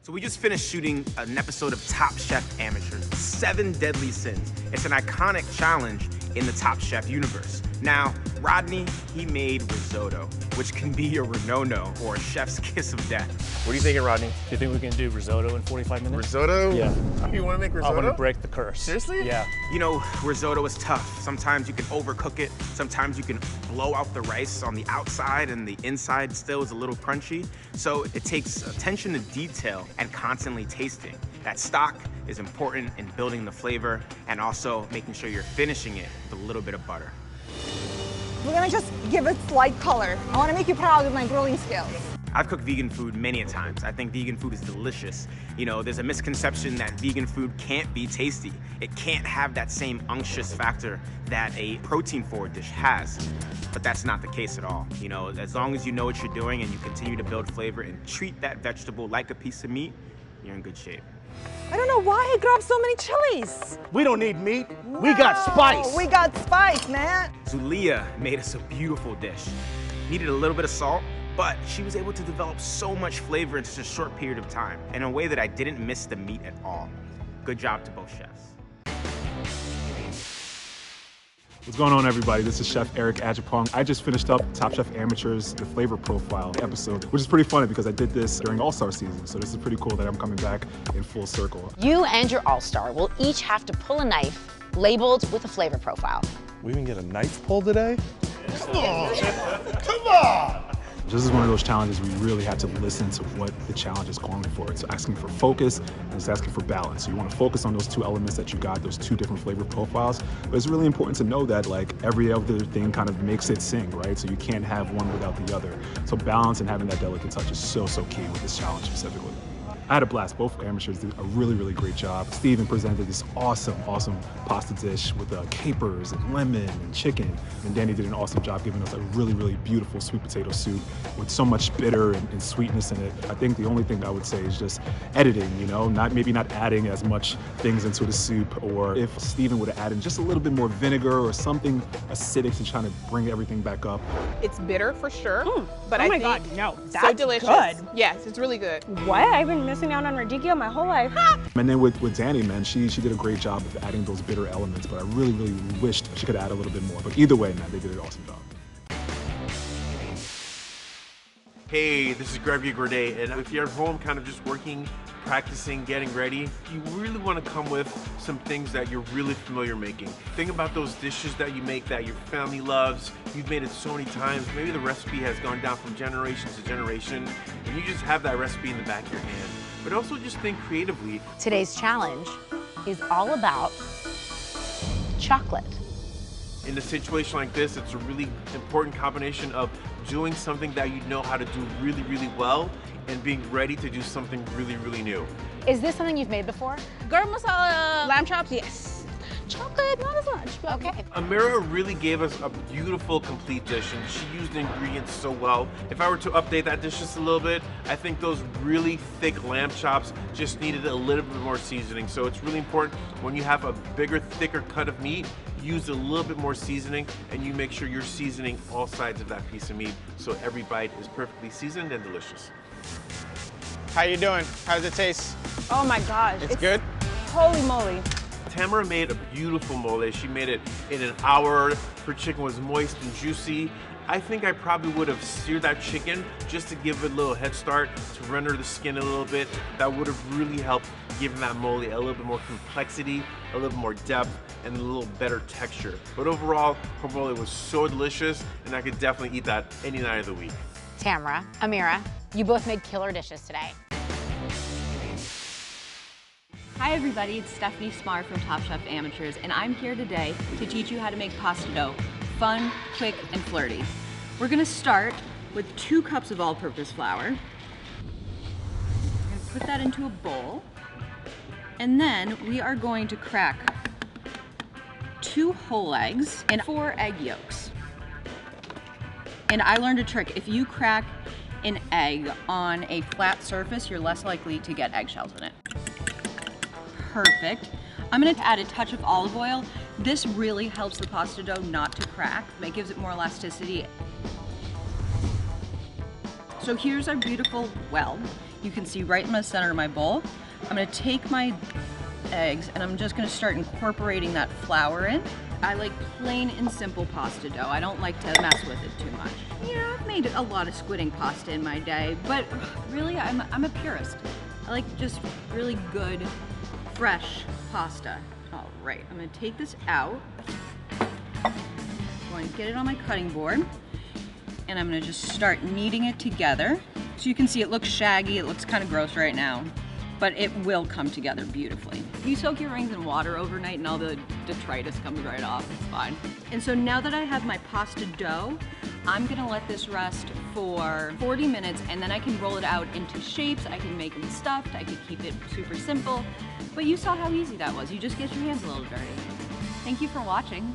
So we just finished shooting an episode of Top Chef Amateurs, 7 Deadly Sins. It's an iconic challenge in the Top Chef universe. Now, Rodney, he made risotto, which can be a no-no or a chef's kiss of death. What are you thinking, Rodney? Do you think we can do risotto in 45 minutes? Risotto? Yeah. You want to make risotto? I want to break the curse. Seriously? Yeah. You know, risotto is tough. Sometimes you can overcook it. Sometimes you can blow out the rice on the outside and the inside still is a little crunchy. So it takes attention to detail and constantly tasting. That stock is important in building the flavor and also making sure you're finishing it with a little bit of butter. We're gonna just give it slight color. I wanna make you proud of my grilling skills. I've cooked vegan food many a times. I think vegan food is delicious. You know, there's a misconception that vegan food can't be tasty. It can't have that same unctuous factor that a protein-forward dish has. But that's not the case at all. You know, as long as you know what you're doing and you continue to build flavor and treat that vegetable like a piece of meat, you're in good shape. I don't know why I grabbed so many chilies. We don't need meat. We got spice. We got spice, man. Zulia made us a beautiful dish. Needed a little bit of salt, but she was able to develop so much flavor in such a short period of time in a way that I didn't miss the meat at all. Good job to both chefs. What's going on, everybody? This is Chef Eric Ajapong. I just finished up Top Chef Amateurs, the flavor profile episode, which is pretty funny because I did this during All-Star season. So this is pretty cool that I'm coming back in full circle. You and your All-Star will each have to pull a knife labeled with a flavor profile. We even get a knife pull today? Come on. Come on. This is one of those challenges we really had to listen to what the challenge is calling for. It's asking for focus and it's asking for balance. So you want to focus on those 2 elements that you got, those 2 different flavor profiles. But it's really important to know that like every other thing kind of makes it sing, right? So you can't have one without the other. So balance and having that delicate touch is so key with this challenge specifically. I had a blast. Both amateurs did a really great job. Steven presented this awesome pasta dish with capers and lemon and chicken. And Danny did an awesome job giving us a really beautiful sweet potato soup with so much bitter and sweetness in it. I think the only thing I would say is just editing, you know, maybe not adding as much things into the soup, or if Steven would have added just a little bit more vinegar or something acidic to try to bring everything back up. It's bitter for sure, but oh I my think God, no, that's so delicious. good. Yes, it's really good. What? I've been missing out on radicchio my whole life. And then with Danny, man, she did a great job of adding those bitter elements, but I really wished she could add a little bit more. But either way, man, they did an awesome job. Hey, this is Gregory Gourdet, and if you're at home kind of just working, practicing, getting ready, you really want to come with some things that you're really familiar making. Think about those dishes that you make that your family loves. You've made it so many times. Maybe the recipe has gone down from generation to generation, and you just have that recipe in the back of your hand. But also just think creatively. Today's challenge is all about chocolate. In a situation like this, it's a really important combination of doing something that you know how to do really well and being ready to do something really new. Is this something you've made before? Garam masala, lamb chops, yes. Chocolate, not as much. Okay. Amira really gave us a beautiful, complete dish, and she used the ingredients so well. If I were to update that dish just a little bit, I think those really thick lamb chops just needed a little bit more seasoning. So it's really important when you have a bigger, thicker cut of meat, use a little bit more seasoning, and you make sure you're seasoning all sides of that piece of meat so every bite is perfectly seasoned and delicious. How you doing? How does it taste? Oh my gosh. It's good? Holy moly. Tamara made a beautiful mole. She made it in an hour. Her chicken was moist and juicy. I think I probably would have seared that chicken just to give it a little head start, to render the skin a little bit. That would have really helped giving that mole a little bit more complexity, a little more depth, and a little better texture. But overall, her mole was so delicious, and I could definitely eat that any night of the week. Tamara, Amira, you both made killer dishes today. Hi everybody, it's Stephanie Cmar from Top Chef Amateurs, and I'm here today to teach you how to make pasta dough. Fun, quick, and flirty. We're gonna start with 2 cups of all-purpose flour. We're gonna put that into a bowl, and then we are going to crack 2 whole eggs and 4 egg yolks. And I learned a trick. If you crack an egg on a flat surface, you're less likely to get eggshells in it. Perfect. I'm gonna add a touch of olive oil. This really helps the pasta dough not to crack. It gives it more elasticity. So here's our beautiful well. You can see right in the center of my bowl. I'm gonna take my eggs and I'm just gonna start incorporating that flour in. I like plain and simple pasta dough. I don't like to mess with it too much. Yeah, I've made a lot of squid ink pasta in my day, but really I'm a purist. I like just really good, fresh pasta. All right, I'm gonna take this out. I'm going to get it on my cutting board, and I'm gonna just start kneading it together. So you can see it looks shaggy, it looks kind of gross right now, but it will come together beautifully. You soak your rings in water overnight and all the detritus comes right off, it's fine. And so now that I have my pasta dough, I'm gonna let this rest for 40 minutes and then I can roll it out into shapes, I can make them stuffed, I can keep it super simple, but you saw how easy that was. You just get your hands a little dirty. Thank you for watching.